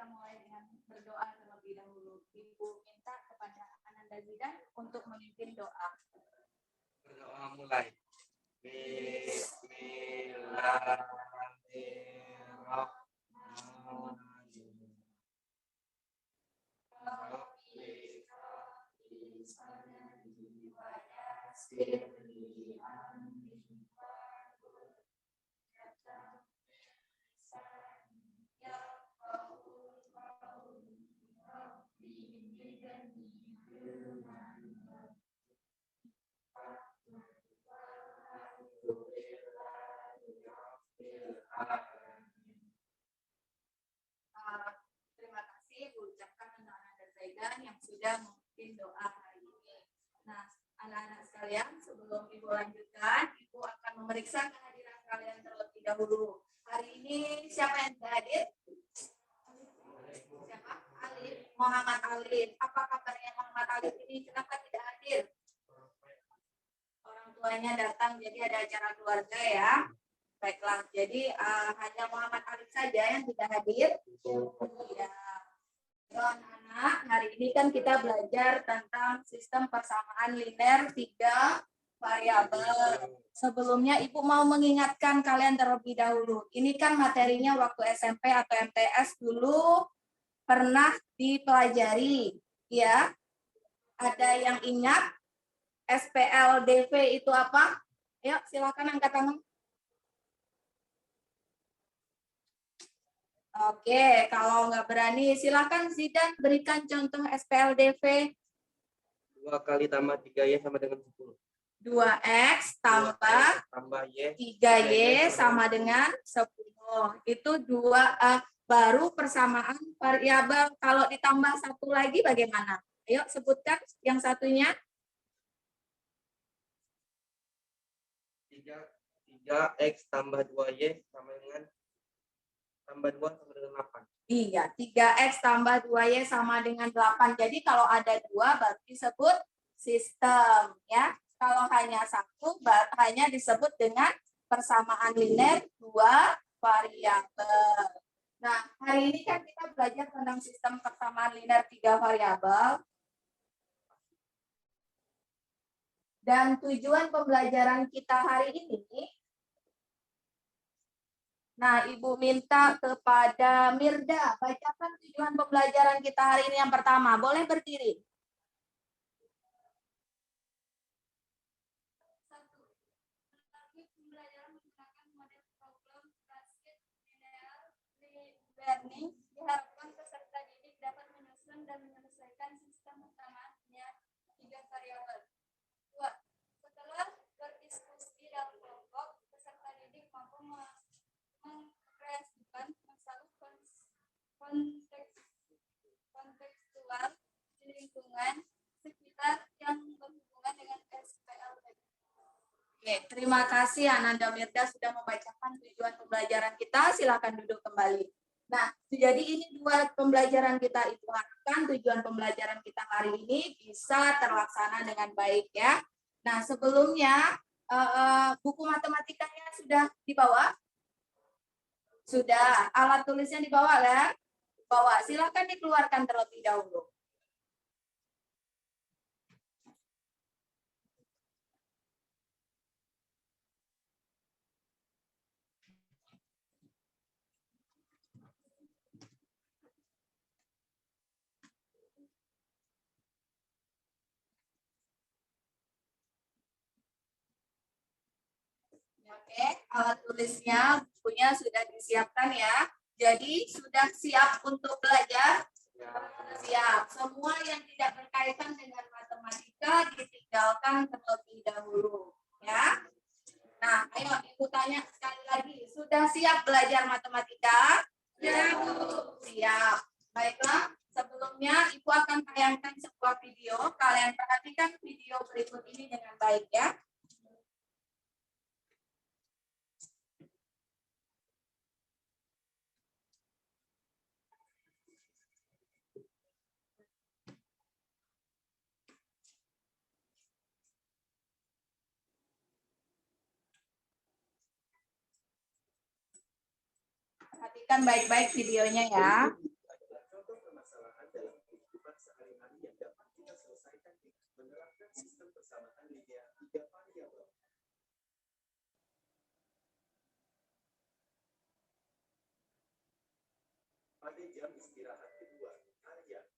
kita mulai dengan berdoa terlebih dahulu. Ibu minta kepada Ananda Zidan untuk memimpin doa. Berdoa mulai. Bismillahirrahmanirrahim. Terima kasih Bu ucapkan untuk Ananda Zaidan yang sudah memimpin doa hari ini. Nah, anak-anak sekalian, sebelum Ibu lanjutkan, Ibu akan memeriksa kehadiran kalian terlebih dahulu. Hari ini siapa yang tidak hadir? Siapa? Alif, Muhammad Alif. Apa kabarnya Muhammad Alif ini? Kenapa tidak hadir? Orang tuanya datang, jadi ada acara keluarga ya. Baiklah, jadi hanya Muhammad Alif saja yang tidak hadir. Ya. Anak-anak, hari ini kan kita belajar tentang sistem persamaan linear 3 variabel. Sebelumnya Ibu mau mengingatkan kalian terlebih dahulu. Ini kan materinya waktu SMP atau MTS dulu pernah dipelajari, ya. Ada yang ingat SPLDV itu apa? Yuk, silakan angkat tangan. Oke, kalau nggak berani, silakan Zidan berikan contoh SPLDV. 2 kali tambah 3Y sama dengan 10. 2X tambah 3Y sama dengan 10. Itu baru persamaan variabel. Kalau ditambah satu lagi bagaimana? Ayo sebutkan yang satunya. 3X tambah 2Y sama dengan tambah 2 sama dengan 8. Iya, 3X tambah 2Y sama dengan 8. Jadi kalau ada 2 baru disebut sistem, ya. Kalau hanya satu, hanya disebut dengan persamaan linear 2 variabel. Nah, hari ini kan kita belajar tentang sistem persamaan linear 3 variabel. Dan tujuan pembelajaran kita hari ini, nah, Ibu minta kepada Mirda, bacakan tujuan pembelajaran kita hari ini yang pertama. Boleh berdiri. Pembelajaran menggunakan model problem based linear learning diharapkan peserta didik dapat menyusun dan menyelesaikan sistem persamaan 3 variabel. 2. Setelah berdiskusi dalam kelompok, peserta didik mampu mengkreasikan masalah kontekstual di lingkungan sekitar yang berhubungan dengan SPLDV. Oke, terima kasih Ananda Mirda sudah membacakan tujuan pembelajaran kita. Silakan duduk kembali. Nah, jadi ini 2 pembelajaran kita. Itu harapkan tujuan pembelajaran kita hari ini bisa terlaksana dengan baik ya. Nah, sebelumnya buku matematikanya sudah dibawa? Sudah. Alat tulisnya dibawa ya? Bawa. Silakan dikeluarkan terlebih dahulu. Oke, alat tulisnya, bukunya sudah disiapkan ya. Jadi sudah siap untuk belajar? Siap. Semua yang tidak berkaitan dengan matematika ditinggalkan terlebih dahulu. Ya. Nah, ayo Ibu tanya sekali lagi. Sudah siap belajar matematika? Siap. Siap. Baiklah, sebelumnya Ibu akan tayangkan sebuah video. Kalian perhatikan video berikut ini dengan baik ya. Perhatikan baik-baik videonya ya. menerapkan sistem persamaan linear 3 variabel. Pada jam istirahat kedua, Arya,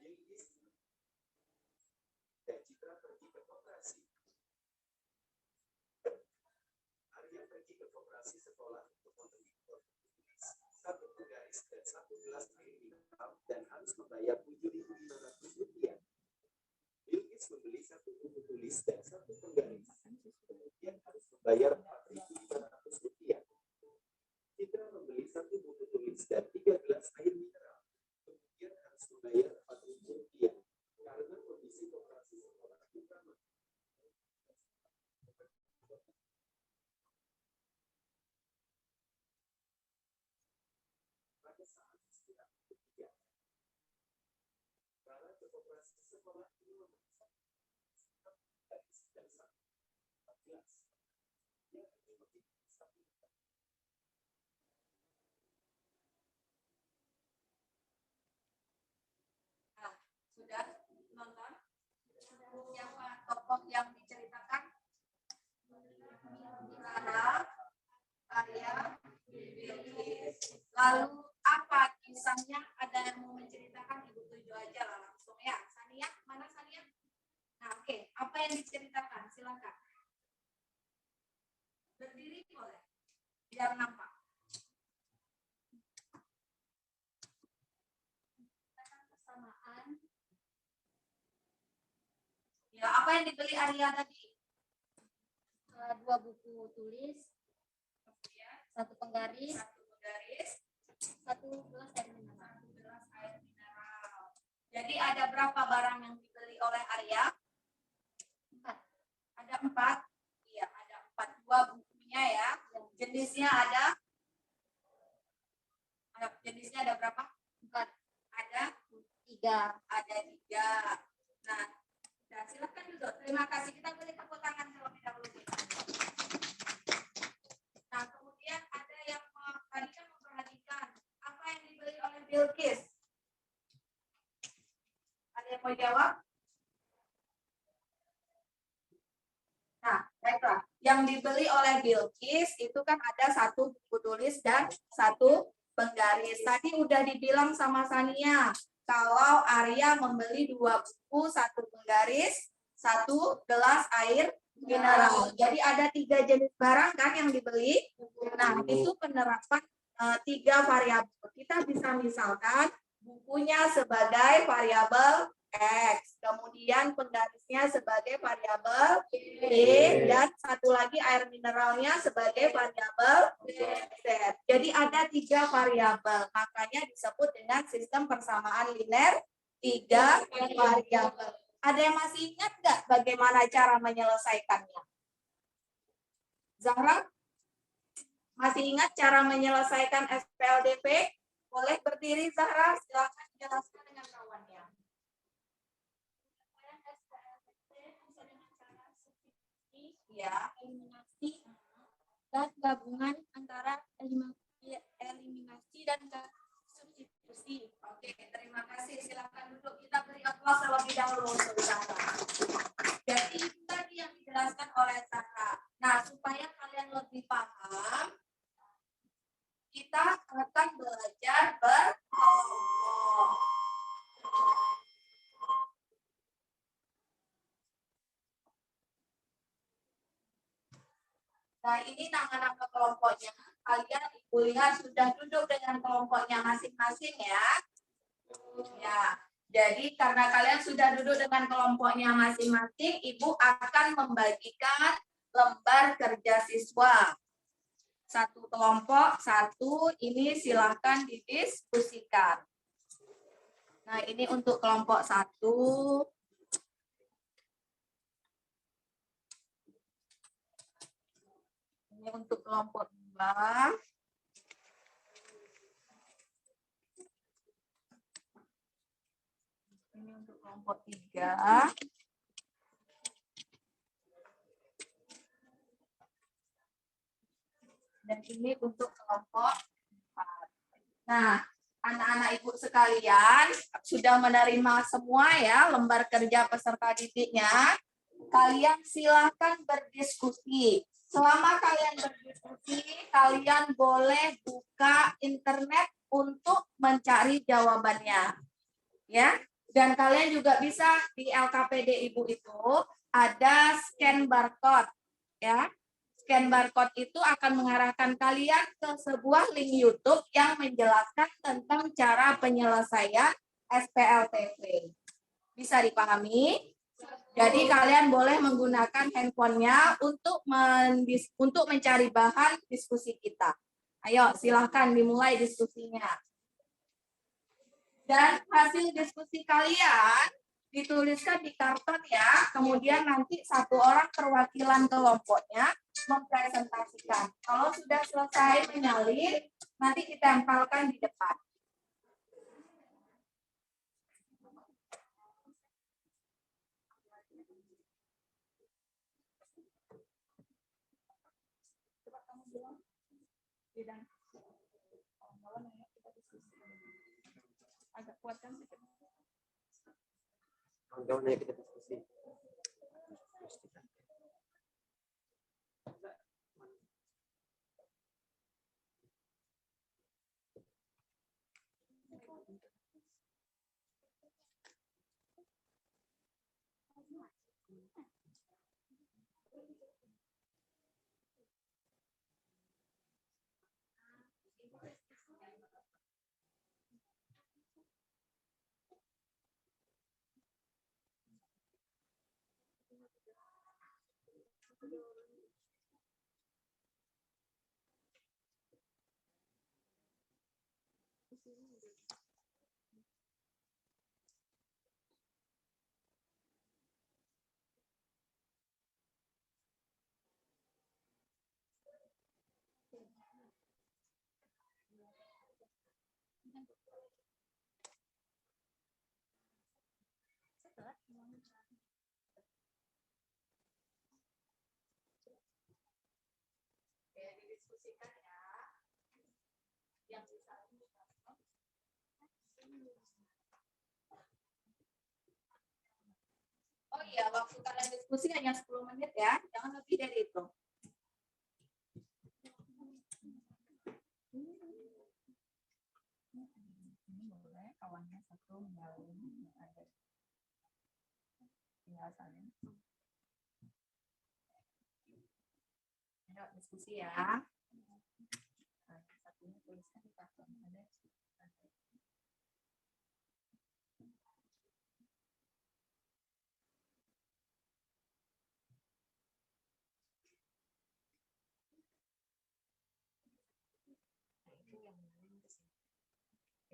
Bilqis, dan Citra pergi ke koperasi. Arya pergi ke koperasi sekolah untuk membeli satu penggaris dan satu gelas air mineral dan harus membayar Rp7.500. Bilqis membeli satu buku tulis dan satu penggaris, kemudian harus membayar Rp4.500. Citra membeli satu buku tulis dan 3 gelas air mineral, kemudian harus membayar Rp4.000 karena kondisi koperasi sekolah utama. Pada saat istirahat ketiga, Rara ke koperasi sekolah ini memeriksa garis dan satu 14. Dia hanya memiliki satu. Sudah nonton? Siapa tokoh yang diceritakan? Rara, Arya, Bilqis. Lalu apa kisahnya? Ada yang mau menceritakan? Ibu tuju aja lah langsung ya. Sania, mana Sania? Nah, oke. Apa yang diceritakan? Silakan. Berdiri boleh. Biar nampak. Persamaan. Ya, apa yang dibeli Arya tadi? 2 buku tulis, Kemudian 1 penggaris, satu penggaris, 1 gelas air mineral. 1 gelas air mineral. Jadi ada berapa barang yang dibeli oleh Arya? 4. Ada 4. Iya, ada 4. 2 bukunya ya. Jenisnya ada? Jenisnya ada berapa? 4. Ada? 3. Ada 3. Nah, silakan duduk. Terima kasih. Kita beri tepuk tangan terlebih dahulu. Nah, kemudian ada yang tadi kan memperhatikan apa yang dibeli oleh Bilqis. Ada yang mau jawab? Nah, baiklah. Yang dibeli oleh Bilqis itu kan ada 1 buku tulis dan 1 penggaris. Tadi udah dibilang sama Sania kalau Arya membeli 2 buku, 1 penggaris, 1 gelas air mineral. Jadi ada 3 jenis barang kan yang dibeli. Nah, itu penerapan 3 variabel. Kita bisa misalkan bukunya sebagai variabel X, kemudian penggarisnya sebagai variabel Y, dan satu lagi air mineralnya sebagai variabel Z. Jadi ada 3 variabel, makanya disebut dengan sistem persamaan linear 3 variabel. Ada yang masih ingat nggak bagaimana cara menyelesaikannya? Zahra? Masih ingat cara menyelesaikan SPLDP? Boleh berdiri Zahra, silakan jelaskan dengan kawannya. Ya, Eliminasi dan gabungan antara eliminasi dan substitusi. oke, terima kasih. Silakan duduk. Kita beri aplaus terlebih dahulu untuk Zahra. Jadi itu tadi yang dijelaskan oleh Zahra. Nah, supaya kalian lebih paham, kita akan belajar berkelompok. Nah, ini nama-nama kelompoknya. Kalian Ibu lihat sudah duduk dengan kelompoknya masing-masing ya. Ya, jadi karena kalian sudah duduk dengan kelompoknya masing-masing, Ibu akan membagikan lembar kerja siswa. 1 kelompok, 1, ini silahkan didiskusikan. Nah, ini untuk kelompok 1. Ini untuk kelompok 2. Ini untuk kelompok 3. Dan ini untuk kelompok 4. Nah, anak-anak anak-anak ibu sekalian sudah menerima semua ya lembar kerja peserta didiknya. Kalian silahkan berdiskusi. Selama kalian berdiskusi, kalian boleh buka internet untuk mencari jawabannya. Ya, dan kalian juga bisa di LKPD Ibu itu ada scan barcode ya. Scan barcode itu akan mengarahkan kalian ke sebuah link YouTube yang menjelaskan tentang cara penyelesaian SPLTP. Bisa dipahami? Jadi kalian boleh menggunakan handphonenya untuk mencari bahan diskusi kita. Ayo, silahkan dimulai diskusinya. Dan hasil diskusi kalian dituliskan di karton ya, kemudian nanti satu orang perwakilan kelompoknya mempresentasikan. Kalau sudah selesai menyalin, nanti ditempelkan di depan. Agak kuat kan? Kawan-kawan, ayo kita diskusi. Oke, didiskusikan ya. Yang bisa. Oh iya, waktu kalian diskusi hanya 10 menit ya, jangan lebih dari itu. Ini boleh kawannya satu menyalin ada tinggal salin. Ayo diskusi ya. Nah, satunya tuliskan di karton ada. Nah, itu yang menyalin ke sini.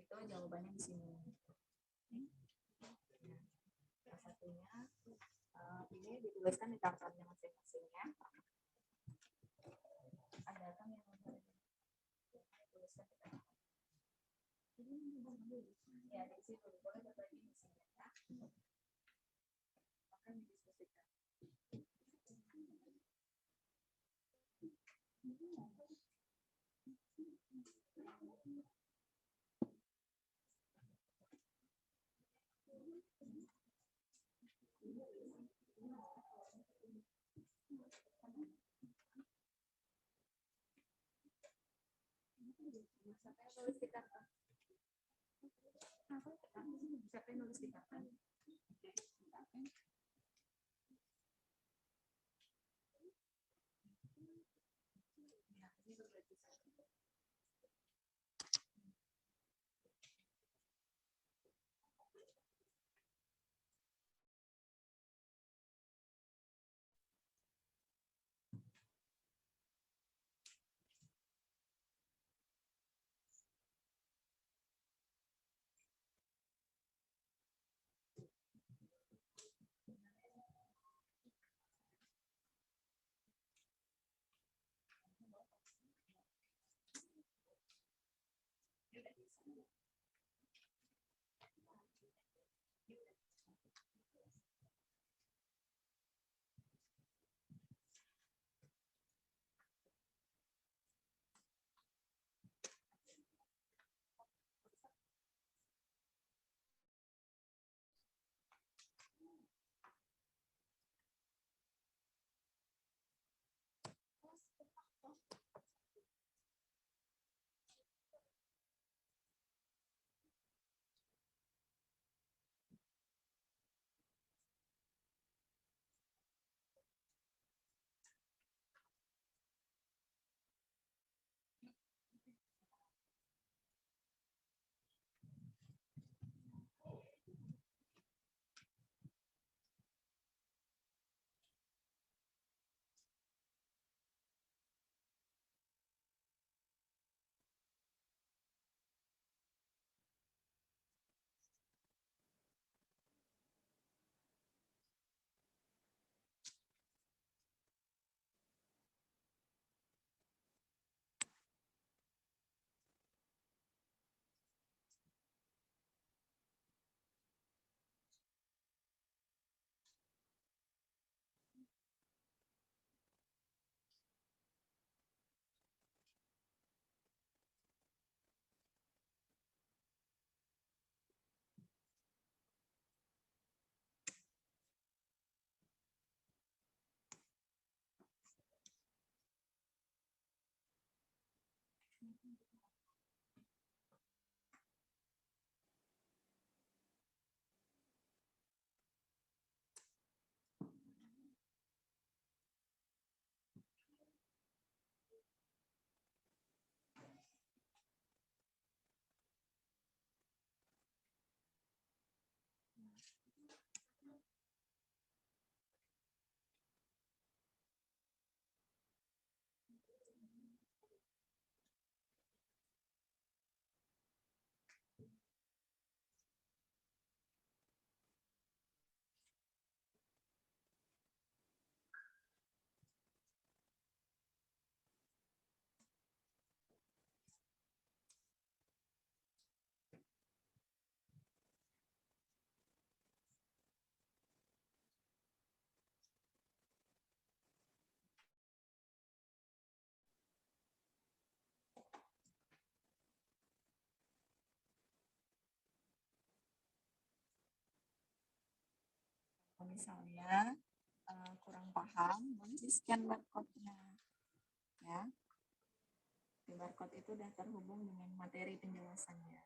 Itu jawabannya di sini. Nah, yang satunya ini dituliskan di kartonnya masing-masing ya. Ada kan yang tuliskan di karton. Ya, di situ boleh berbagi di sini ya. Akan didiskusikan. Siapa yang nulis di karton? Siapa yang nulis di karton? Kalau misalnya kurang paham, boleh di scan barcode-nya. Ya. Di barcode itu sudah terhubung dengan materi penjelasannya.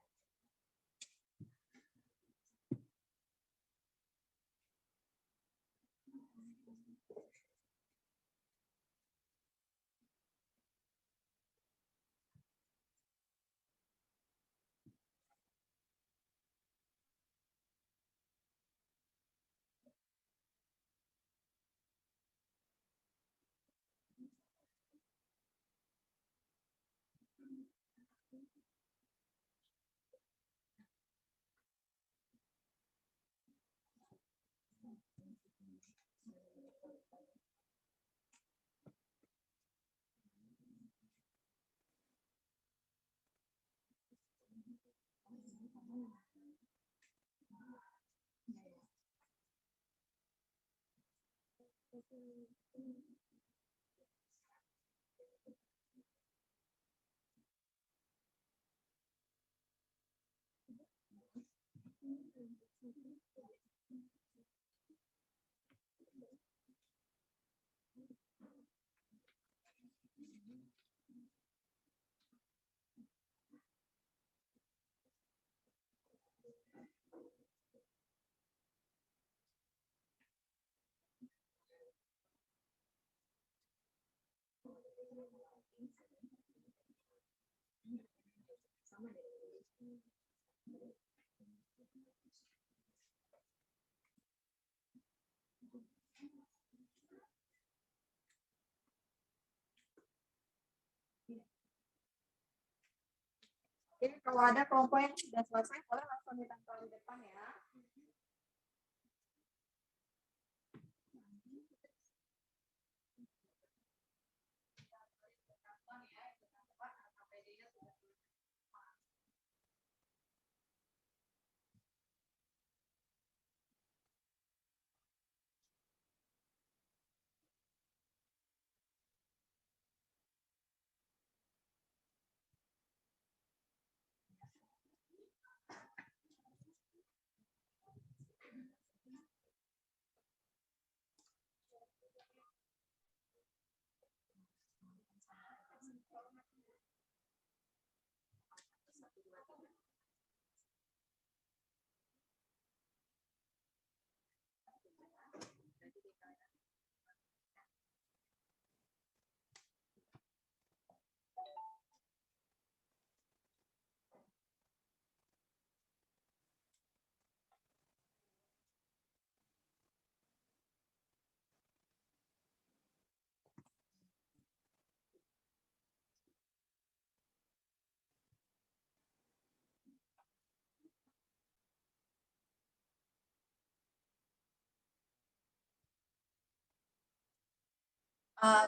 Jadi kalau ada kelompok yang sudah selesai, boleh langsung ditempel di depan ya.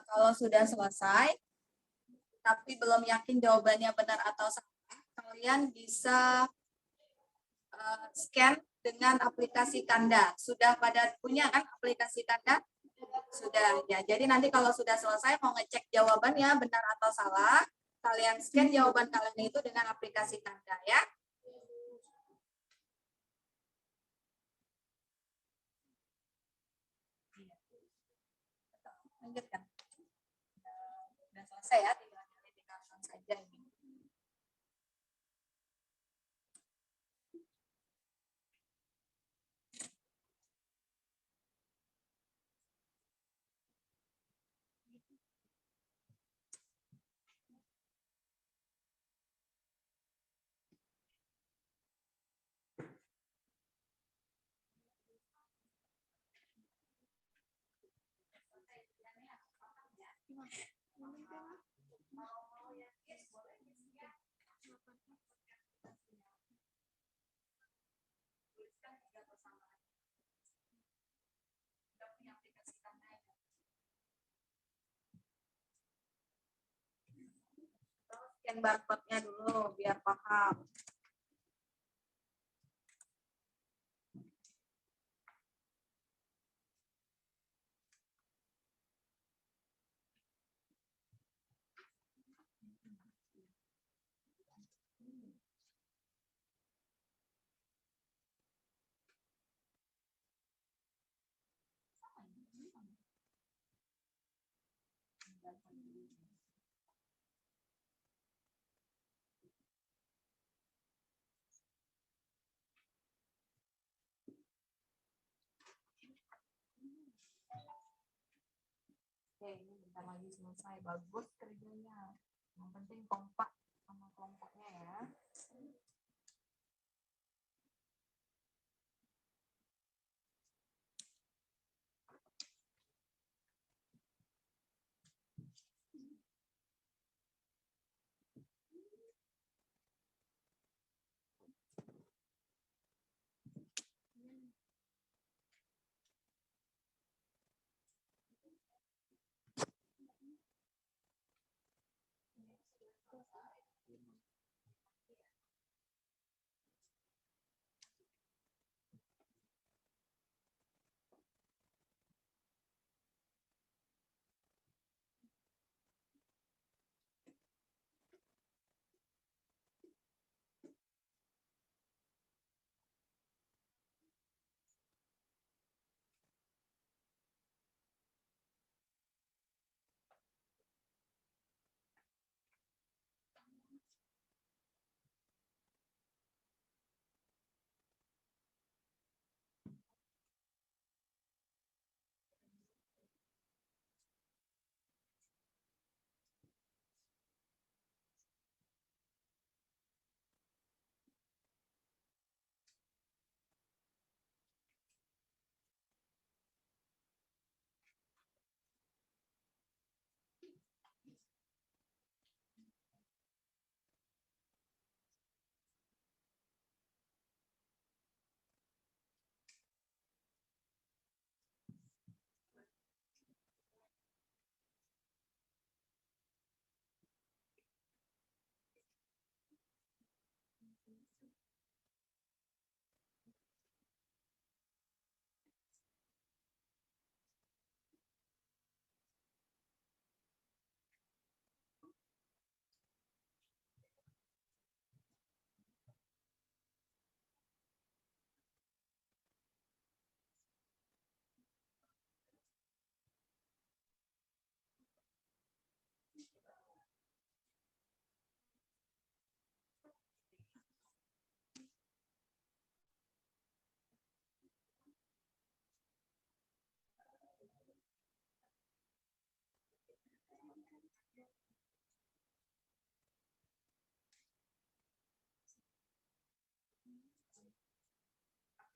Kalau sudah selesai, tapi belum yakin jawabannya benar atau salah, kalian bisa scan dengan aplikasi Tanda. Sudah pada punya kan aplikasi Tanda? Sudah ya. Jadi nanti kalau sudah selesai mau ngecek jawabannya benar atau salah, kalian scan jawaban kalian itu dengan aplikasi Tanda ya. Lanjutkan. Sudah selesai ya, tinggal tinggalkan saja ini. Mau yang yes boleh ya. Tuliskan 3 persamaan. Kita punya aplikasi tanda ya. Terus scan barcode-nya dulu biar paham. Oke, ini bentar lagi selesai. Bagus kerjanya. Yang penting kompak sama kelompoknya ya.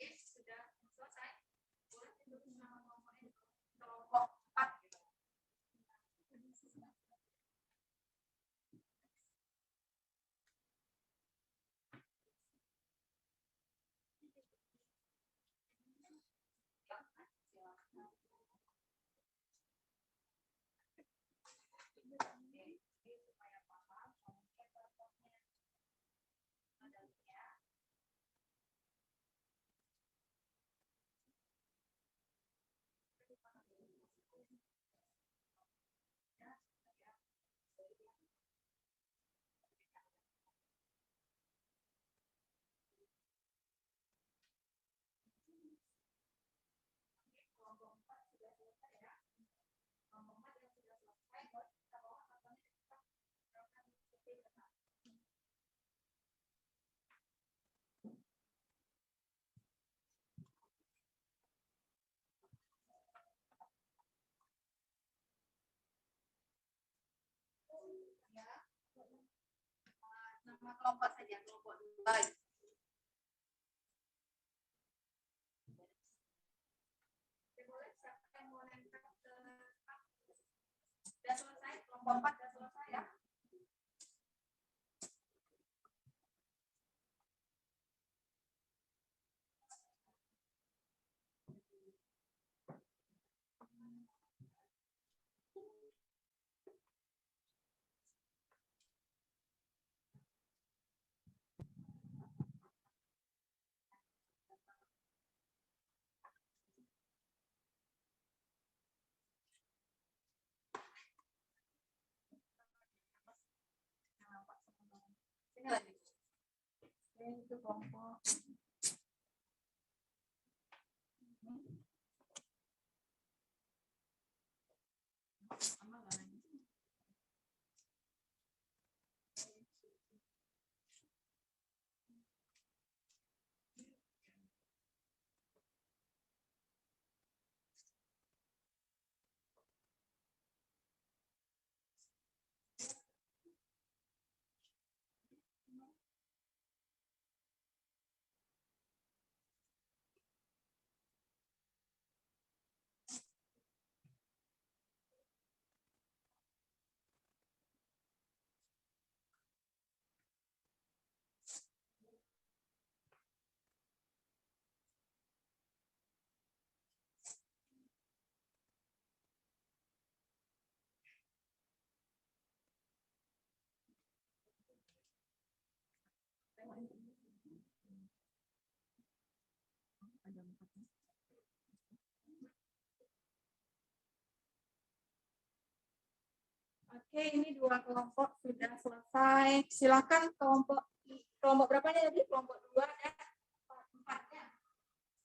Oke, sudah selesai. Boleh untuk kelompok 4 gitu. Supaya paham, kelompok 4 sudah selesai ya. Kelompok 4 yang sudah selesai, kita bawa katanya kita terapkan seperti itu. Ya. Nama kelompok saja, kelompok 2. Boleh siapa yang mau nempel ke sudah selesai kelompok 4 sudah Ini lagi. Ini itu kelompok. Sama nggak lagi? Ada 4. Oke, ini 2 kelompok sudah selesai. Silakan kelompok berapa nih tadi? Kelompok 2 dan 4 ya.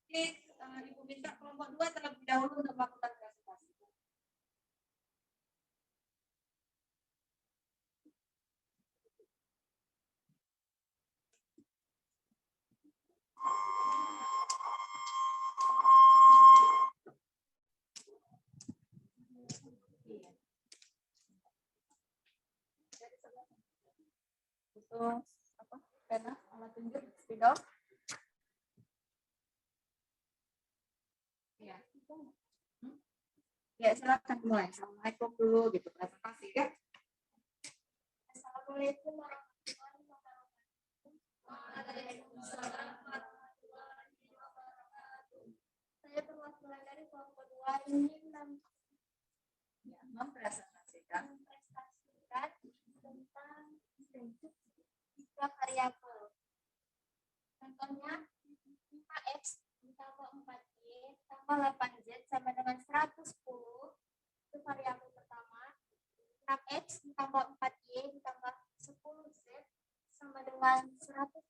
Jadi Ibu minta kelompok 2 terlebih dahulu untuk melakukan presentasi. Butuh apa? Pena, alat tunjuk, spidol. Ya. Ya, silakan mulai. Assalamualaikum dulu gitu presentasi ya. Assalamualaikum warahmatullahi wabarakatuh. Waalaikumsalam warahmatullahi wabarakatuh. Saya perwakilan dari kelompok 2 ingin mempresentasikan tentang bentuk 3 variabel. Contohnya 5x ditambah 4y tambah 8z sama dengan 110. Itu variabel pertama. 6x ditambah 4y ditambah 10z sama dengan 132.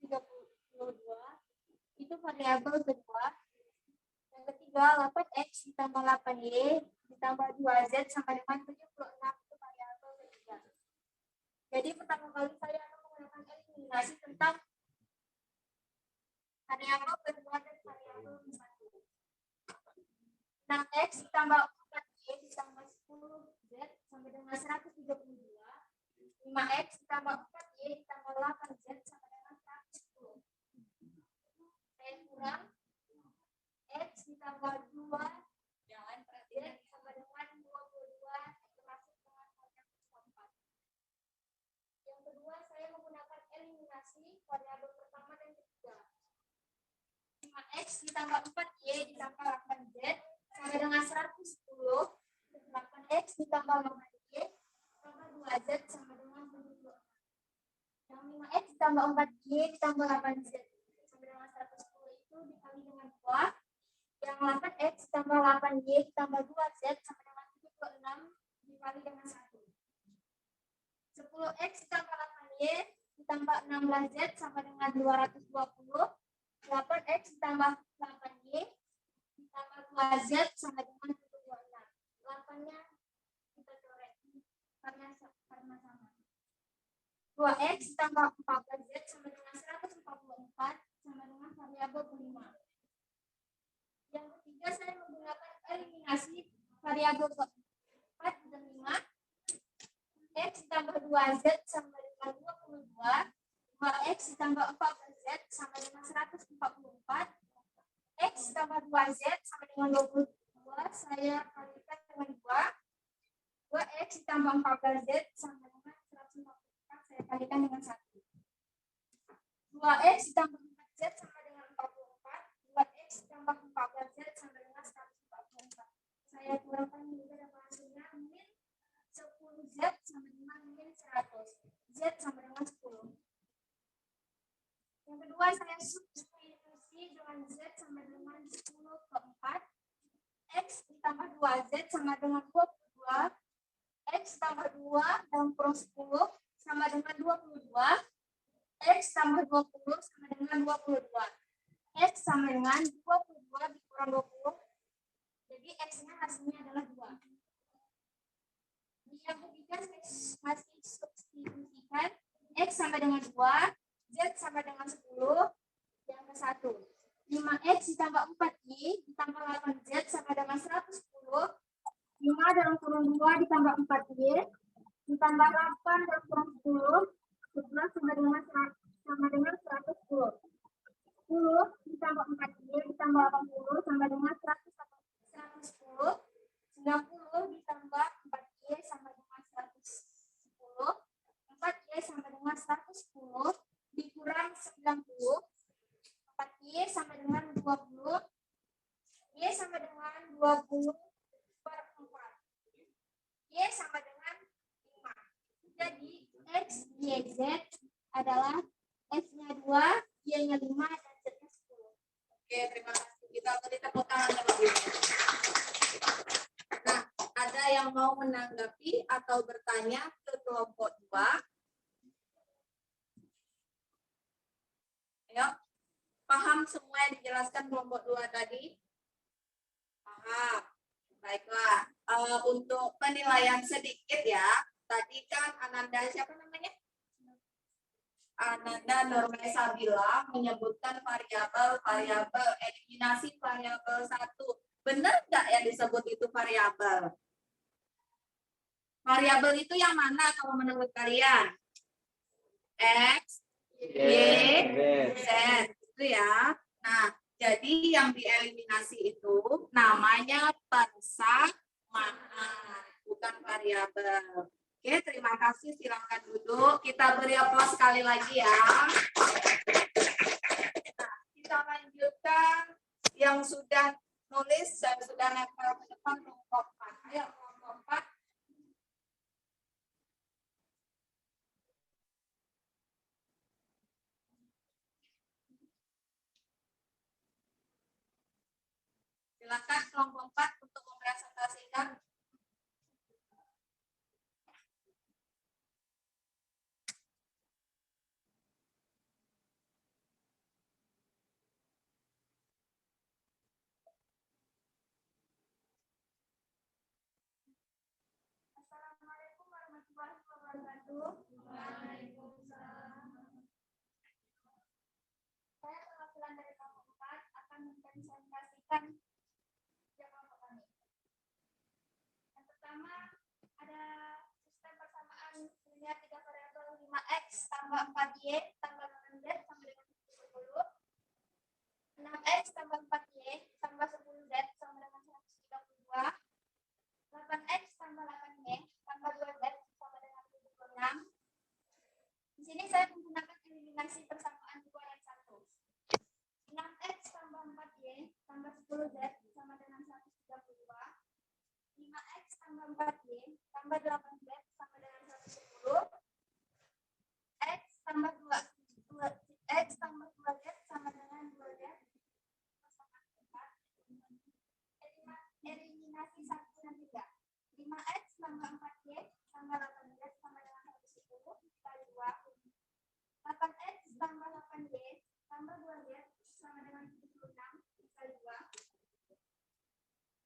Itu variabel kedua. Yang ketiga 8x ditambah 8y ditambah 2z sama dengan 76. Itu variabel ketiga. Jadi pertama kali saya akan menggunakan eliminasi tentang variabel kedua dan variabel satu. 6x ditambah 4y ditambah 10z sama dengan 132. 5x ditambah 4y ditambah 8z sama dengan 110. Saya kurang x ditambah 2 jangan perhatian sama dengan 22 termasuk dengan variabel keempat. Yang kedua saya menggunakan eliminasi variabel pertama dan ketiga. 5x ditambah 4y ditambah 8z sama dengan 110. 8x ditambah 8y ditambah 2z sama dengan 26. Yang 5x ditambah 4y ditambah 8z sama dengan 110 itu dikali dengan 2. Yang 8x ditambah 8y ditambah 2z sama dengan 76 dikali dengan 1. 10x ditambah 8y ditambah 16z sama dengan 220. 8x ditambah 8y ditambah 2z sama dengan 76. 8-nya kita coret karena sama. 2x ditambah 14z sama dengan 144 sama dengan variabel kelima. Yang ketiga saya menggunakan eliminasi variabel keempat dan 5. X ditambah 2z sama dengan 22. 2x ditambah 14z sama dengan 144. X ditambah 2z sama dengan 22. Saya kalikan dengan 2. 2x ditambah 14z sama dengan 144. Saya kalikan dengan 1. 2x ditambah 4z sama dengan 44. 2x ditambah 14z sama dengan 144. Saya kurangkan juga dapat hasilnya min 10z sama dengan min 100. Z sama dengan 10. Yang kedua saya substitusi dengan z sama dengan 10 ke 4. X ditambah 2z sama dengan 22. X tambah 2 dalam kurung 10 sama dengan 22. X tambah 20 sama dengan 22. X sama dengan 22 dikurang 20. Jadi X-nya hasilnya adalah 2. Yang ketiga masih substitusikan X sama dengan 2, Z sama dengan 10. Yang ke 1. 5X ditambah 4Y ditambah 8Z sama dengan 110. 5 dalam kurung 2 ditambah 4Y ditambah 8 dalam kurung 10. 11 sama dengan 110. 10 ditambah 4Y ditambah 80 sama dengan 110. 90 ditambah 4Y sama dengan 110. 4Y sama dengan 110 dikurang 90. 4Y sama dengan 20. Y sama dengan 20 per 4. Y sama dengan 5. Jadi X, Y, Z adalah X-nya 2, Y-nya 5, dan Z-nya 10. Oke, terima kasih. Kita beri tepuk tangan terlebih dahulu. Nah, ada yang mau menanggapi atau bertanya ke kelompok 2? Ayo, paham semua yang dijelaskan kelompok 2 tadi? Paham. Baiklah. Untuk penilaian sedikit ya. Tadi kan Ananda, siapa namanya? Ananda Norma Sabila menyebutkan variabel eliminasi variabel 1. Benar nggak yang disebut itu variabel? Variabel itu yang mana kalau menurut kalian? X, Y, Z. Itu ya. Nah, jadi yang dieliminasi itu namanya persamaan, bukan variabel. Oke, terima kasih. Silakan duduk. Kita beri aplaus sekali lagi ya. Nah, kita lanjutkan yang sudah nulis dan sudah nempel ke depan kelompok 4. Ayo kelompok 4. Silakan kelompok 4 untuk mempresentasikan. Assalamualaikum warahmatullahi wabarakatuh. Waalaikumsalam. Saya perwakilan dari kelompok 4 akan mempresentasikan kelompok kami. Yang pertama ada sistem persamaan linear 3 variabel 5x tambah 4y tambah 8z sama dengan 10. 6x tambah 4y tambah 10z sama dengan 132. 8x tambah 8y tambah 2z sama dengan 76. Di sini saya menggunakan eliminasi persamaan 2 dan 1. 6x tambah 4y tambah 10z sama dengan 132. 5x tambah 4y tambah 8z sama dengan 110. X tambah 2x tambah 2z sama dengan 2z. Eliminasi 1 dan 3. 5x tambah 4y tambah 8z sama dengan 110 dikali 2. 8x tambah 8y tambah 2z sama dengan 76 dikali 2.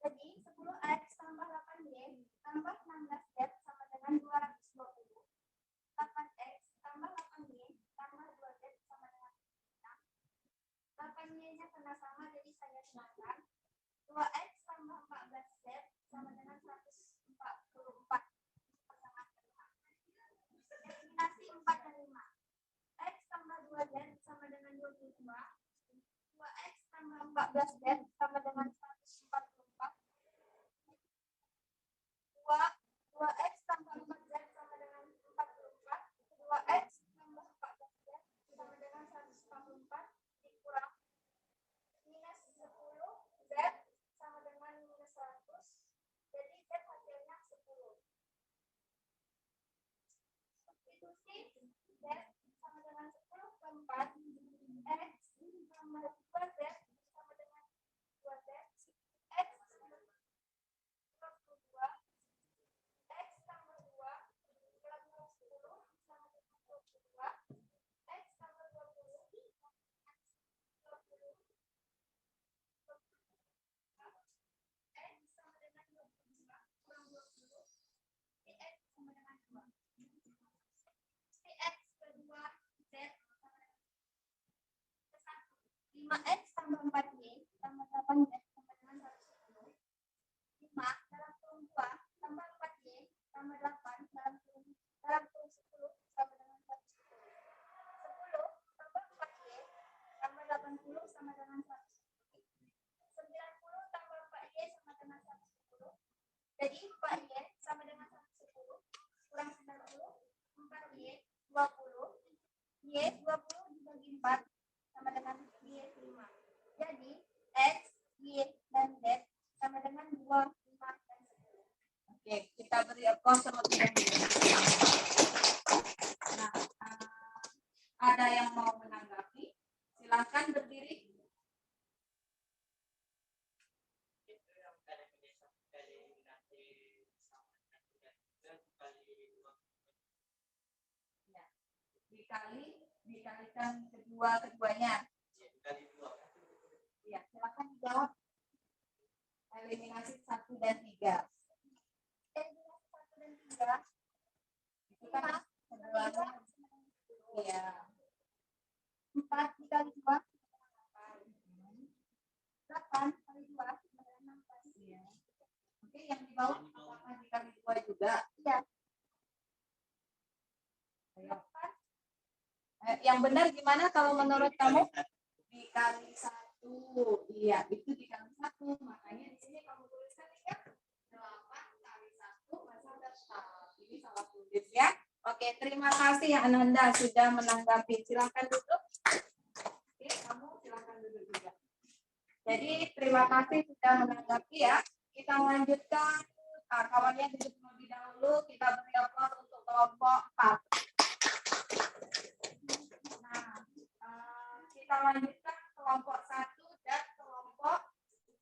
Jadi 10x tambah 8y tambah 16z sama dengan 220. 8x tambah 8y tambah 2z sama dengan 6. 8y-nya karena sama jadi saya silangkan. 2x tambah 14z sama dengan 144. Eliminasi 4 dan 5. X tambah 2z sama dengan 22. 2x tambah 14z sama dengan 144. 2x tambah 4z sama dengan 44. 2x tambah 14z sama dengan 144 dikurang minus 10 z sama dengan minus 100. Jadi z hasilnya 10. Substitusi z sama dengan 10 ke 4. X tambah 2z sama dengan 2z. X tambah 22. X tambah 2 plus 10 sama dengan 22. X tambah 5X tambah 4Y tambah 8Z sama dengan 110. 5 dalam kurung 2 tambah 4Y tambah 8 dalam kurung 10 sama dengan 110. 10 tambah 4Y tambah 80 sama dengan 110. 90 tambah 4Y sama dengan 110. Jadi 4Y sama dengan 110 kurang 90, 4Y 20. Y 20 dibagi 4 sama dengan Y 5. Jadi X, Y, dan Z sama dengan 2, 5, dan 10. Oke, kita beri applause terlebih dahulu. Nah, ada yang mau menanggapi? Silakan berdiri. Ya, dikalikan keduanya. Ya, silakan dijawab. Eliminasi 1 dan 3. Eliminasi 1 dan 3. Itu kan keduanya. Iya. 4 dikali 2 8 kali 2 sama dengan 16. Iya. Oke, yang di bawah apakah dikali 2 juga? Iya. Ayo. Yang benar gimana kalau menurut kamu? Dikali 1. Iya, itu dikali 1. Makanya di sini kamu tuliskan ya 8 kali 1 masa tetap. Ini salah tulis ya. Oke, terima kasih Ananda sudah menanggapi. Silakan duduk. Oke, kamu silakan duduk juga. Jadi terima kasih sudah menanggapi ya. Kita lanjutkan. Kawannya duduk terlebih dahulu. Kita beri aplaus untuk kelompok 4. Nah, kita lanjutkan kelompok 1 dan kelompok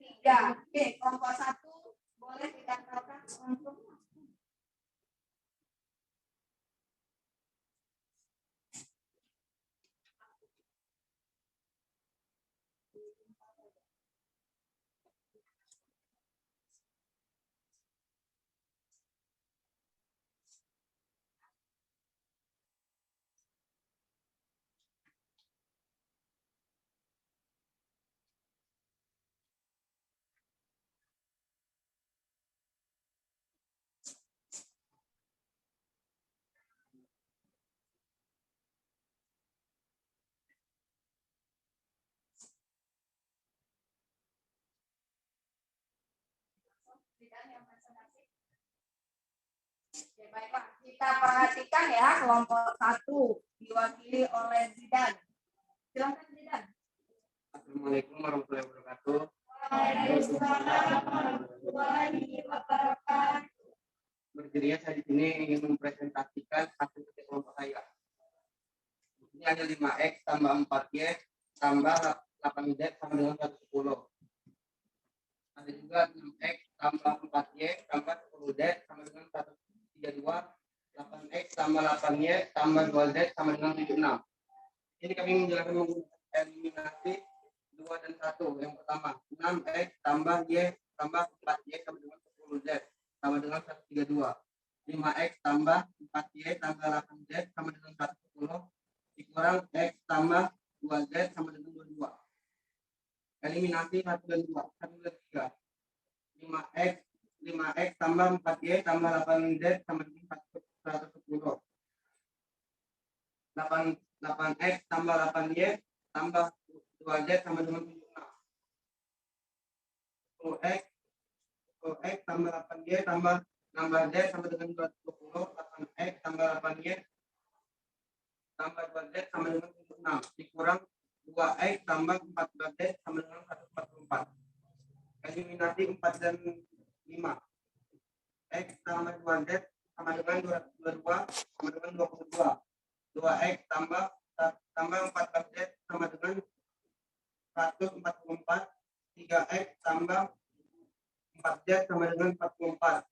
3. Oke, kelompok 1 boleh dikatakan untuk yang presentasi. Oke, baiklah. Kita perhatikan ya kelompok 1 diwakili oleh Zidan. Silakan Zidan. Assalamualaikum warahmatullahi wabarakatuh. Waalaikumsalam warahmatullahi wabarakatuh. Berdirinya saya di sini ingin mempresentasikan hasil kerja kelompok saya. Ini ada 5X tambah 4Y tambah 8Z sama dengan 110. Ada juga 6X tambah 4Y tambah 10Z sama dengan 132. 8X tambah 8Y tambah 2Z sama dengan 76. Ini kami menjelaskan eliminasi 2 dan 1. Yang pertama, 6X tambah Y tambah 4Y sama dengan 10Z sama dengan 132. 5X tambah 4Y tambah 8Z sama dengan 110 dikurang X tambah 2Z sama dengan 22. Eliminasi 1 dan 2. 1 dan 3. 5X tambah 4Y tambah 8Z sama dengan 110. 8X tambah 8Y tambah 2Z sama dengan 76. 10X tambah 8Y tambah Z sama dengan 220. 8X tambah 8Y tambah 2Z sama dengan 76. Dikurang 2X tambah 14Z sama dengan 144. Eliminasi 4 dan 5. X tambah 2Z sama dengan 22 sama dengan 22. 2X tambah 14Z sama dengan 144. 3X tambah 4Z sama dengan 44.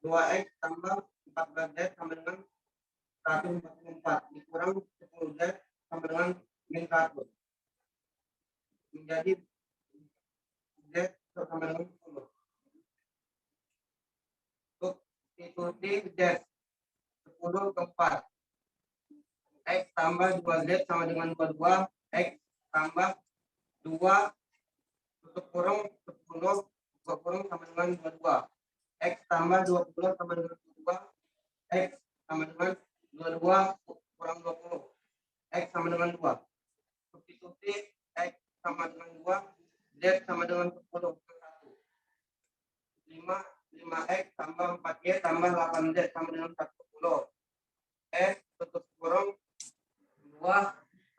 2X tambah 14Z sama dengan 144. Dikurang 10Z sama dengan min 100. Menjadi Z sama dengan 10. Substitusi Z 10 ke 4. X tambah 2Z sama dengan 22. X tambah 2 tutup kurung 10 buka kurung sama dengan 22. X tambah 20 sama dengan 22. X sama dengan 22 kurang 20. X sama dengan 2. Substitusi X sama dengan 2. Z sama dengan 10 ke 1. 5X tambah 4Y tambah 8Z sama dengan 110. X tutup kurung 2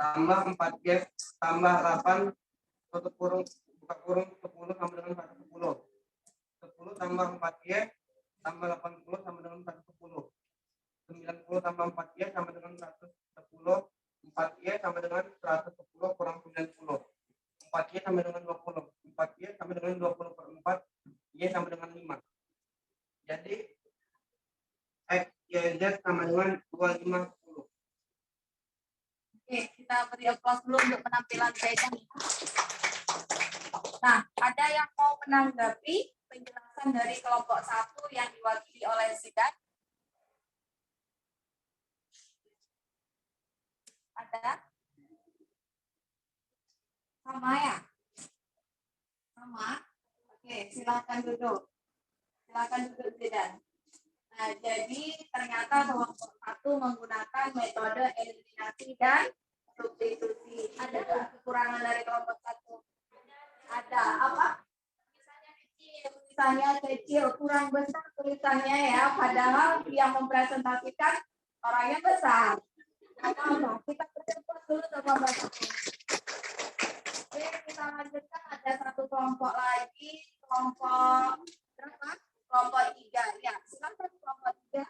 tambah 4Y tambah 8 tutup kurung buka kurung 10 sama dengan 110. 10 tambah 4Y tambah 80 sama dengan 110. 90 tambah 4Y sama dengan 110. 4Y sama dengan 110 kurang 90. 4Y sama dengan 20. 4Y sama dengan 20 per 4. Y sama dengan 5. Jadi X, Y, Z sama dengan 250. Oke, kita beri aplaus dulu untuk penampilan saya. Nah, ada yang mau menanggapi penjelasan dari kelompok 1 yang diwakili oleh Zidan? Ada? Sama ya? Sama? Oke, silakan duduk. Silakan duduk, Zidan. Nah, jadi ternyata kelompok 1 menggunakan metode eliminasi dan substitusi. Ada kekurangan dari kelompok 1? Ada. Apa? Tulisannya kecil, kurang besar tulisannya ya. Padahal yang mempresentasikan orangnya besar. Apa? Kita berdebat dulu sama Mbak. Oke, kita lanjutkan. Ada satu kelompok lagi. Kelompok berapa? Kelompok 3. Ya, silakan kelompok 3.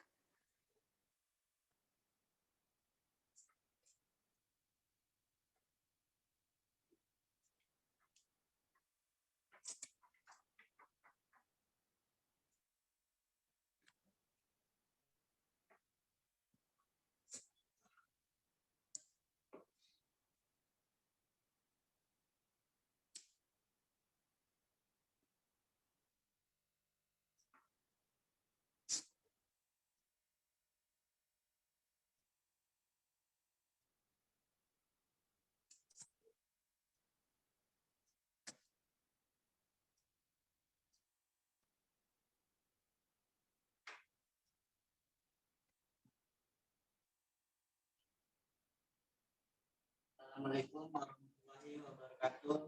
Assalamualaikum warahmatullahi wabarakatuh.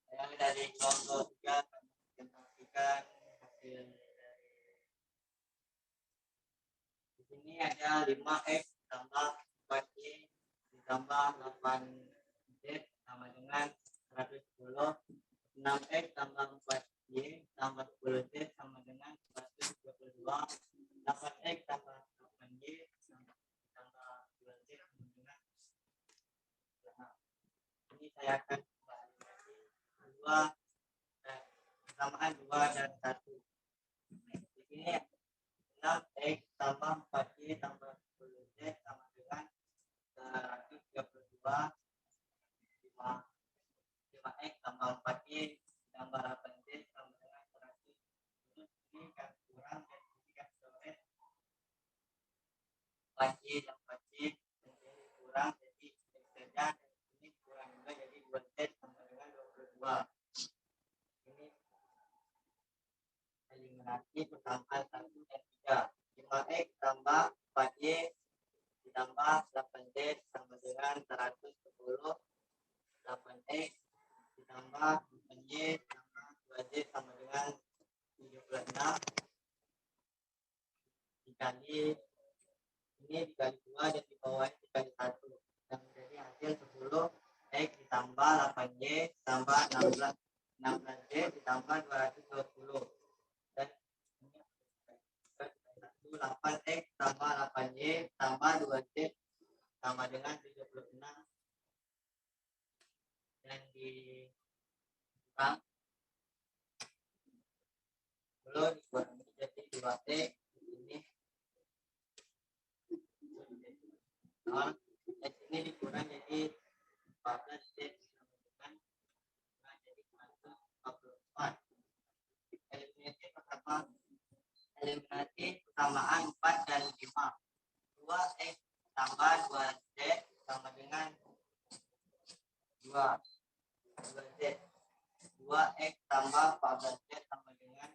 Saya dari kelompok 3 presentasikan hasil dari di sini ada 5X tambah 4Y ditambah 8Z sama dengan 110. 6X tambah 4Y tambah 10Z sama dengan 122. 8X tambah 8Y tambah 2Z sama dengan 6. Ini saya akan kembali lagi 2 persamaan 2 dan 1. Di sini 6X tambah 4Y tambah 10Z sama dengan 132. 5X tambah 4Y tambah 8Z sama dengan 100. Ini kan kurang dan ini kan coret. 4Y dan 4Y ini kurang jadi saja, ini kurang juga jadi 2Z sama dengan 22. Ini eliminasi persamaan 1 dan 3. 5X tambah 4Y ditambah 8Z sama dengan 110. 8X ditambah 8Y tambah 2Z sama dengan 76. Dikali ini dikali 2 dan di bawahnya dikali 1 yang menjadi hasil 10. X ditambah 8Y tambah 16Z ditambah 220 dan 8X tambah 8Y tambah 2Z sama dengan 76 dan di kurang belum dikurangi jadi 2T ini X ini dikurang jadi 14Z sama dengan jadi 144. Eliminasi pertama eliminasi persamaan 4 dan 5. 2X tambah 2Z sama dengan 2Z. 2X tambah 14Z sama dengan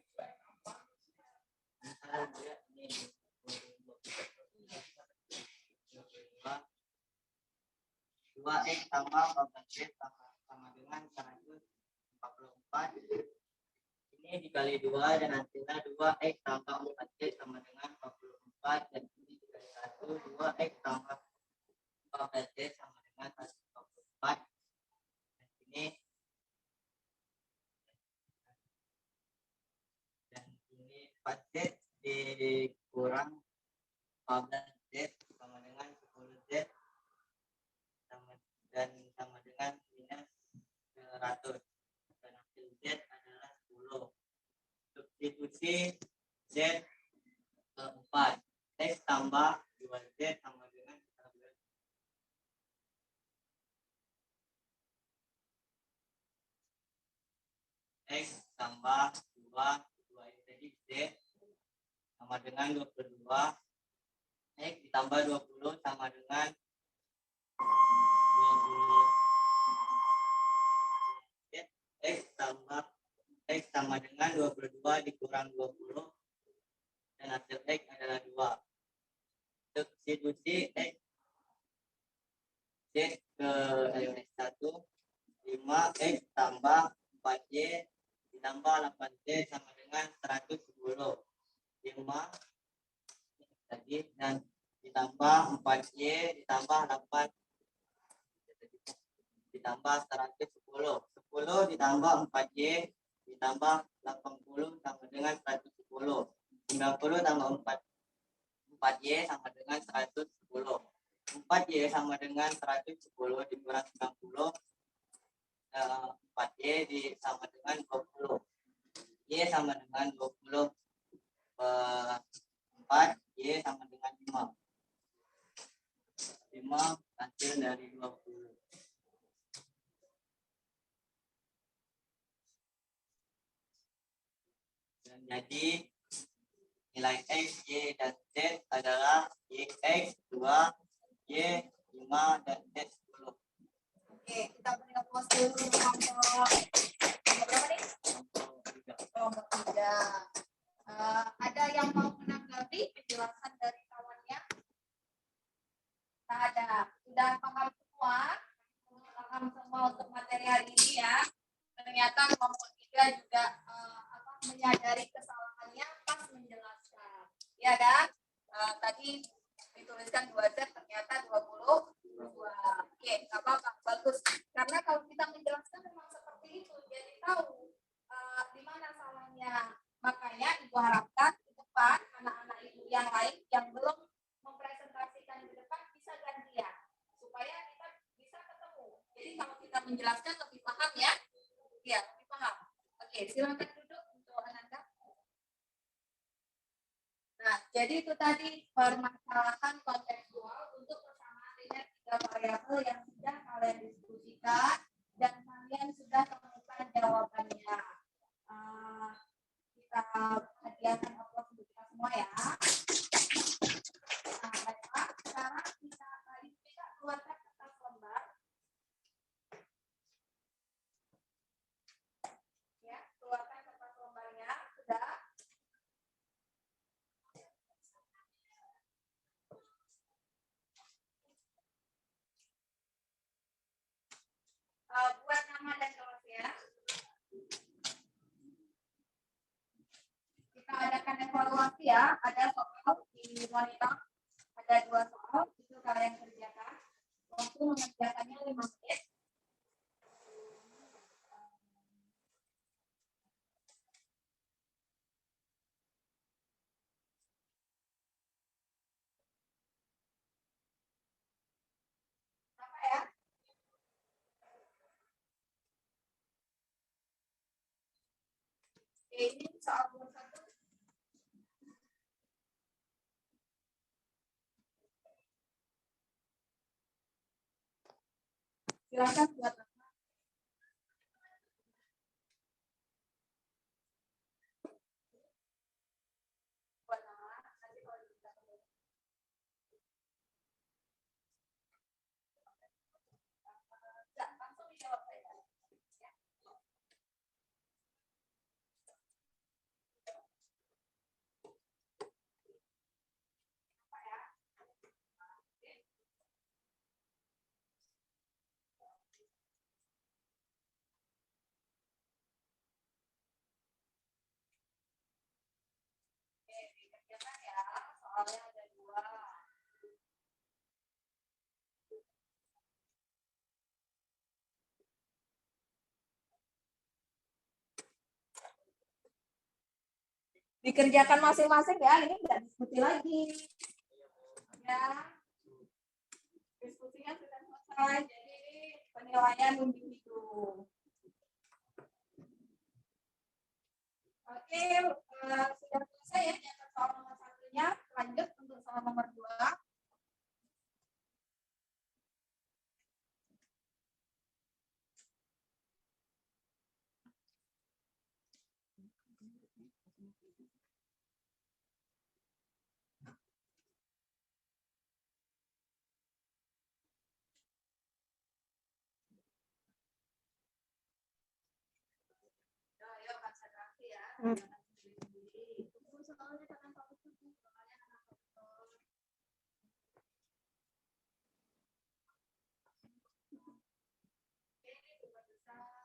2X tambah 14Z sama dengan 144. Ini dikali 2 dan hasilnya 2X tambah 4Z sama dengan 44, dan ini dikali 1, 2X tambah 14Z sama dengan 144. Dan ini 4Z dikurang 14Z sama dengan 10Z sama dengan minus 100, dan hasil Z adalah 10. Substitusi Z ke-4, X tambah 2Z sama dengan 11. X tambah 2 itu tadi Z sama dengan 22. X ditambah 20 sama dengan 20. X sama dengan 22 dikurang 20, dan hasil X adalah 2. Substitusi X Z ke X1, 5X tambah 4Y ditambah 8Z sama dengan 110. 5 tadi dan ditambah 4Y ditambah 8 ditambah 110. 10 ditambah 4Y ditambah 80 sama dengan 110. 90 tambah 4Y sama dengan 110. 4Y sama dengan 110 dikurang 90. 4Y sama dengan 20. Y sama dengan 20 4, Y sama dengan 5. 5 hasil dari 20. Dan jadi nilai X, Y, dan Z adalah X 2, Y 5, dan Z 10. Oke, kita beri aplaus dulu untuk berapa nih? Nomor 3. Ada yang mau menanggapi penjelasan dari kawannya? Tak ada. Sudah paham semua untuk materi hari ini ya. Ternyata kelompok 3 juga menyadari kesalahannya pas menjelaskan. Ya kan? Tadi dituliskan 2Z ternyata 22. Oke, nggak apa-apa, bagus. Karena kalau kita menjelaskan memang seperti itu, jadi tahu di mana salahnya. Makanya Ibu harapkan ke depan anak-anak Ibu yang lain yang belum mempresentasikan di depan bisa gantian supaya kita bisa ketemu. Jadi kalau kita menjelaskan lebih paham ya. Ya, lebih paham. Oke, silakan duduk untuk Ananda. Nah, jadi itu tadi permasalahan kontekstual untuk persamaan dengan 3 variabel yang sudah kalian diskusikan dan kalian sudah temukan jawabannya. Kita hadiahkan aplaus untuk kita semua ya. Nah, baiklah, sekarang kita keluarkan kertas lembar. Ya, keluarkan kertas lembarnya, sudah. Buat nama dan kelas ya. Kita adakan evaluasi ya. Ada soal di monitor, ada 2 soal, itu kalian kerjakan. Waktu mengerjakannya 5 menit. Apa ya? Ini soal 21. Silakan buat nama nanti kalau kita ketemu. soalnya ada 2. Dikerjakan masing-masing ya, ini nggak diskusi lagi. Ya, diskusinya sudah selesai, jadi penilaian individu. Oke, sudah selesai ya soal nomor 1-nya. Lanjut untuk soal nomor 2. Ayo konsentrasi ya. Soalnya jangan fokus dulu. Soalnya anak fokus. Oke, ini juga besar.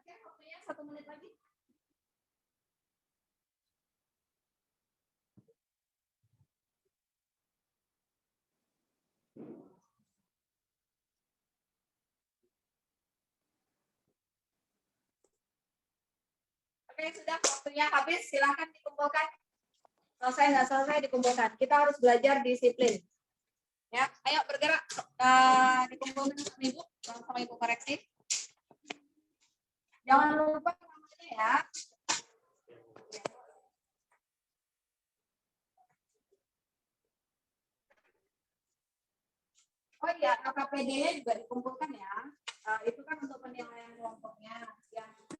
Oke, waktunya 1 menit lagi. Oke, sudah waktunya habis. Silakan dikumpulkan. Selesai nggak selesai dikumpulkan. Kita harus belajar disiplin. Ya, ayo bergerak. Dikumpulkan sama ibu, sama ibu koreksi. Jangan lupa namanya ya. Oh iya, KKPD-nya juga dikumpulkan ya. Itu kan untuk penilaian kelompoknya. Yang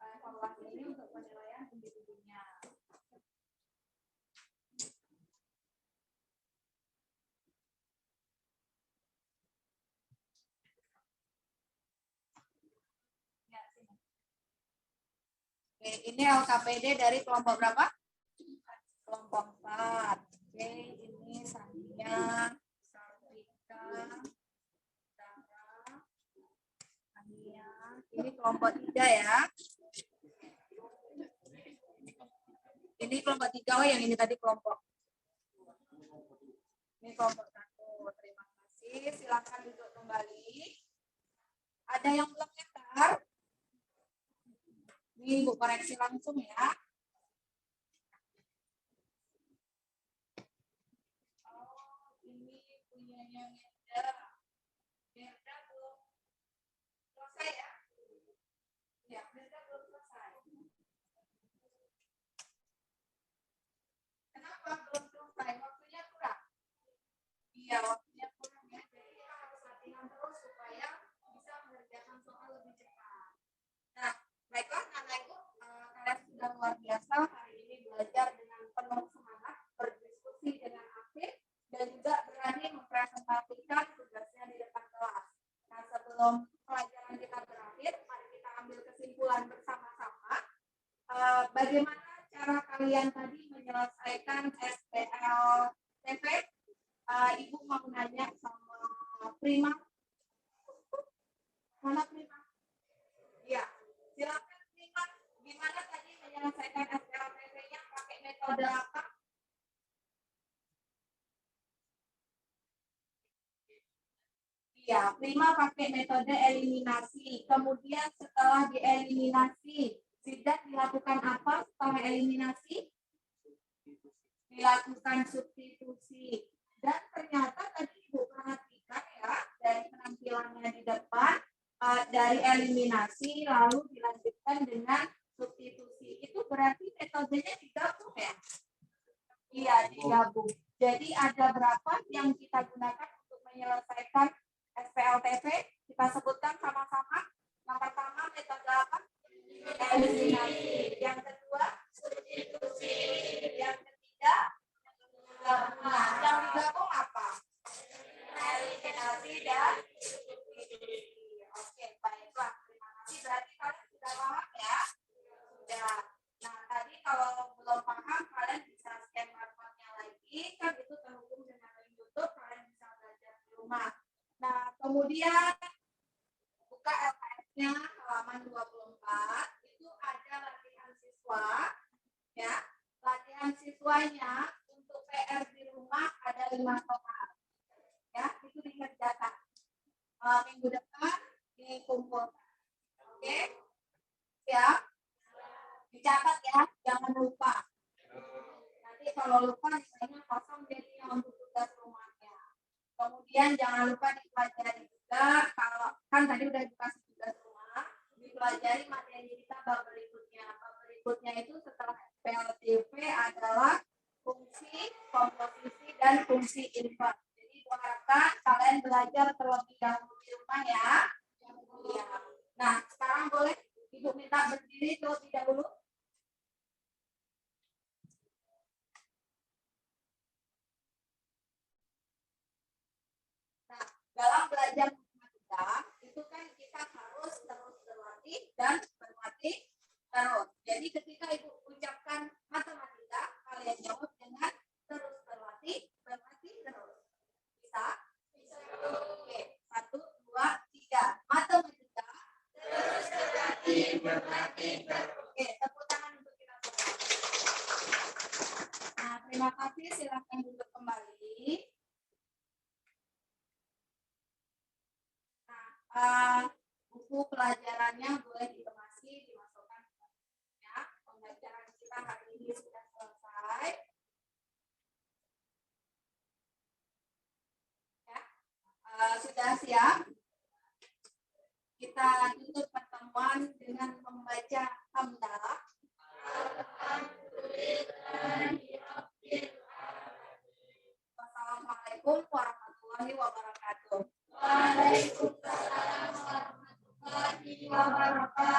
evaluasi ini untuk penilaian individunya. Ya, sini. Oke, ini LKPD dari kelompok berapa? Kelompok 4. Oke, ini Sania, Sarvika, Dara, Ania. Ini kelompok 3 ya. Ini kelompok 3, oh yang ini tadi kelompok. Ini kelompok 1. Terima kasih. Silakan duduk kembali. Ada yang belum daftar? Ini ibu koreksi langsung ya. Oh, ini punyanya Gerda. Gerda belum selesai ya? Ya, Gerda belum selesai. Kenapa belum selesai? Waktunya kurang. Iya, waktunya kurang ya. Jadi kita harus latihan terus supaya bisa mengerjakan soal lebih cepat. Nah, baiklah Anak Ibu, kalian sudah luar biasa hari ini belajar dengan penuh semangat, berdiskusi dengan aktif, dan juga berani mempresentasikan tugasnya di depan kelas. Nah, sebelum pelajaran kita berakhir, mari kita ambil kesimpulan bersama-sama. Bagaimana cara kalian tadi menyelesaikan SPLTP? Ibu mau nanya sama Prima. Mana Prima? Ya, silakan Prima. Gimana tadi menyelesaikan SPLTP-nya pakai metode apa? Ya, Prima pakai metode eliminasi. Kemudian setelah dieliminasi, Zidat dilakukan apa setelah eliminasi? Dilakukan substitusi. Dan ternyata tadi Ibu perhatikan ya, dari penampilannya di depan, dari eliminasi lalu dilanjutkan dengan substitusi. Itu berarti metodenya digabung ya? Iya, digabung. Jadi ada berapa yang kita gunakan untuk menyelesaikan SPLTP? Kita sebutkan sama-sama. Yang pertama metode apa? Eliminasi. Yang kedua, substitusi. Yang ketiga, gabungan. Yang digabung apa? eliminasi dan substitusi. Oke, baiklah. Terima kasih. Berarti kalian sudah paham ya? Sudah. Nah, tadi kalau belum paham, kalian bisa scan barcode-nya lagi. Kan itu terhubung dengan link YouTube. Kalian bisa belajar di rumah. Nah, kemudian buka LKS-nya halaman 24. Itu ada latihan siswa. Ya, latihan siswanya untuk PR di rumah ada 5 soal. Ya, itu dikerjakan. Minggu depan dikumpulkan. Oke? Siap? Dicatat ya, jangan lupa. Nanti kalau lupa misalnya kosong jadinya untuk tugas rumahnya. Kemudian jangan lupa dipelajari juga, kalau kan tadi udah dikasih tugas rumah, dipelajari materi kita bab berikutnya. Bab berikutnya itu setelah PLTV adalah fungsi, komposisi, dan fungsi invert. Jadi diharapkan kalian belajar terlebih dahulu di rumah ya. Ya. Nah, sekarang boleh Ibu minta berdiri terlebih dahulu. Nah, dalam belajar matematika itu kan kita harus terus berlatih dan berlatih terus. Jadi ketika Ibu ucapkan matematika, kalian jawab dengan terus berlatih terus. Bisa? Bisa. Oke, 1, 2, 3. Matematika terus berlatih terus. Oke, tepuk tangan untuk kita semua. Nah, terima kasih. Silakan duduk kembali. Buku pelajarannya boleh dikemasi, dimasukkan ya. Pembelajaran kita hari ini sudah selesai. Ya. Sudah siap? Kita tutup pertemuan dengan membaca hamdalah. Wassalamualaikum warahmatullahi wabarakatuh. Waalaikumsalam warahmatullahi wabarakatuh.